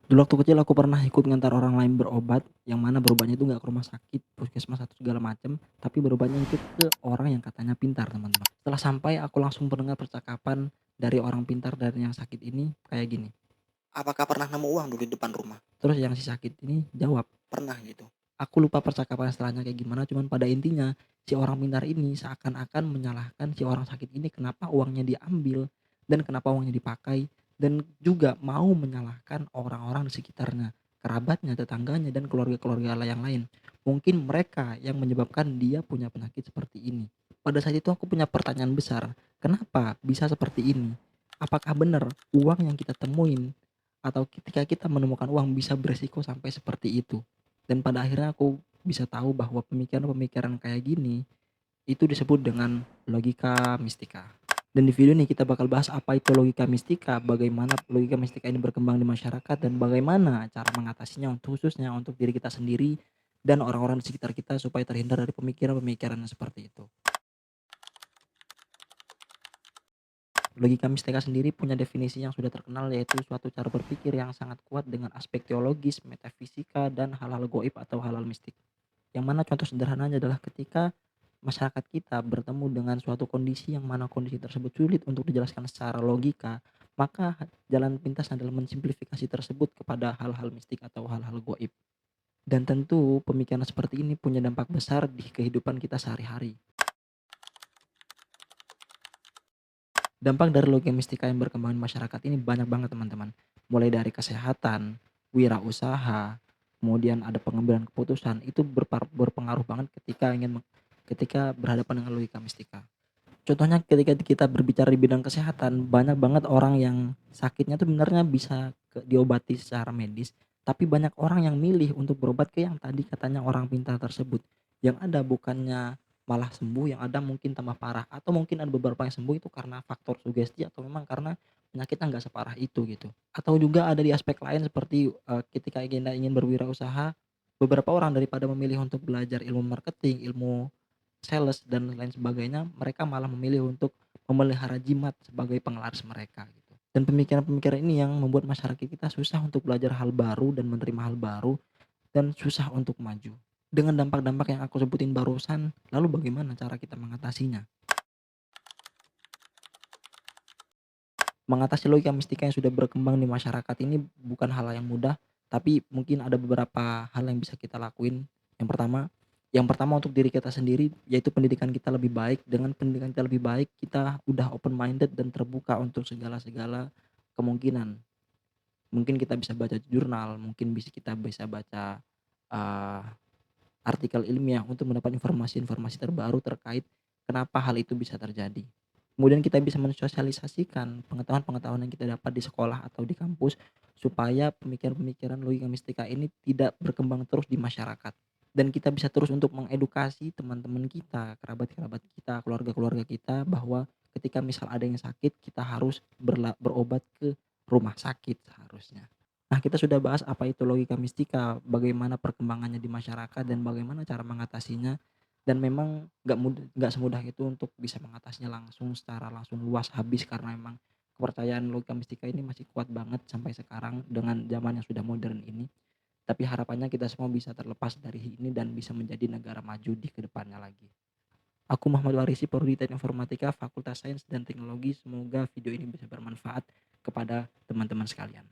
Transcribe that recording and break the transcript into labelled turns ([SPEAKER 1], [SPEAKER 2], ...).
[SPEAKER 1] Dulu waktu kecil aku pernah ikut ngantar orang lain berobat, yang mana berobatnya itu nggak ke rumah sakit, puskesmas atau segala macam, tapi berobatnya itu ke orang yang katanya pintar, teman-teman. Setelah sampai aku langsung mendengar percakapan dari orang pintar dan yang sakit ini kayak gini,
[SPEAKER 2] Apakah pernah nemu uang dulu di depan rumah?
[SPEAKER 1] terus yang si sakit ini jawab,
[SPEAKER 2] Pernah gitu?
[SPEAKER 1] aku lupa percakapan setelahnya kayak gimana, cuman pada intinya si orang pintar ini seakan-akan menyalahkan si orang sakit ini kenapa uangnya diambil dan kenapa uangnya dipakai dan juga mau menyalahkan orang-orang di sekitarnya, kerabatnya, tetangganya dan keluarga-keluarga yang lain. Mungkin mereka yang menyebabkan dia punya penyakit seperti ini. Pada saat itu aku punya pertanyaan besar, kenapa bisa seperti ini? Apakah benar uang yang kita temuin atau ketika kita menemukan uang bisa beresiko sampai seperti itu? Dan pada akhirnya aku bisa tahu bahwa pemikiran-pemikiran kayak gini, itu disebut dengan logika mistika. Dan di video ini kita bakal bahas apa itu logika mistika, bagaimana logika mistika ini berkembang di masyarakat, dan bagaimana cara mengatasinya untuk khususnya untuk diri kita sendiri dan orang-orang di sekitar kita supaya terhindar dari pemikiran-pemikiran yang seperti itu. Logika mistika sendiri punya definisi yang sudah terkenal yaitu suatu cara berpikir yang sangat kuat dengan aspek teologis, metafisika, dan hal-hal goib atau hal-hal mistik. Yang mana contoh sederhananya adalah ketika masyarakat kita bertemu dengan suatu kondisi yang mana kondisi tersebut sulit untuk dijelaskan secara logika, maka jalan pintas adalah mensimplifikasi tersebut kepada hal-hal mistik atau hal-hal goib. Dan tentu pemikiran seperti ini punya dampak besar di kehidupan kita sehari-hari. Dampak dari logika mistika yang berkembang di masyarakat ini banyak banget, teman-teman. Mulai dari kesehatan, wirausaha, kemudian ada pengambilan keputusan, itu berpengaruh banget ketika berhadapan dengan logika mistika. Contohnya ketika kita berbicara di bidang kesehatan, banyak banget orang yang sakitnya tuh sebenarnya bisa diobati secara medis, tapi banyak orang yang milih untuk berobat ke yang tadi katanya orang pintar tersebut. Yang ada bukannya malah sembuh, yang ada mungkin tambah parah atau mungkin ada beberapa yang sembuh itu karena faktor sugesti atau memang karena penyakitnya nggak separah itu gitu. Atau juga ada di aspek lain seperti, ketika kita ingin berwirausaha, beberapa orang daripada memilih untuk belajar ilmu marketing, ilmu sales dan lain sebagainya, mereka malah memilih untuk memelihara jimat sebagai penglaris mereka gitu. Dan pemikiran-pemikiran ini yang membuat masyarakat kita susah untuk belajar hal baru dan menerima hal baru dan susah untuk maju. Dengan dampak-dampak yang aku sebutin barusan, lalu bagaimana cara kita mengatasinya? Mengatasi logika mistika yang sudah berkembang di masyarakat ini bukan hal yang mudah, tapi mungkin ada beberapa hal yang bisa kita lakuin. Yang pertama yang pertama untuk diri kita sendiri, yaitu pendidikan kita lebih baik. Dengan pendidikan kita lebih baik, kita udah open minded dan terbuka untuk segala-segala kemungkinan. Mungkin kita bisa baca jurnal, mungkin kita bisa baca, eee, artikel ilmiah untuk mendapat informasi-informasi terbaru terkait kenapa hal itu bisa terjadi. Kemudian kita bisa mensosialisasikan pengetahuan-pengetahuan yang kita dapat di sekolah atau di kampus, supaya pemikiran-pemikiran logika mistika ini tidak berkembang terus di masyarakat. Dan kita bisa terus untuk mengedukasi teman-teman kita, kerabat-kerabat kita, keluarga-keluarga kita bahwa ketika misal ada yang sakit, kita harus berobat ke rumah sakit seharusnya. Nah, kita sudah bahas apa itu logika mistika, bagaimana perkembangannya di masyarakat dan bagaimana cara mengatasinya. Dan memang nggak semudah itu untuk bisa mengatasinya secara langsung luas habis karena memang kepercayaan logika mistika ini masih kuat banget sampai sekarang dengan zaman yang sudah modern ini. Tapi harapannya kita semua bisa terlepas dari ini dan bisa menjadi negara maju di kedepannya lagi. Aku Muhammad Warisi, Prodi Teknik Informatika, Fakultas Sains dan Teknologi. Semoga video ini bisa bermanfaat kepada teman-teman sekalian.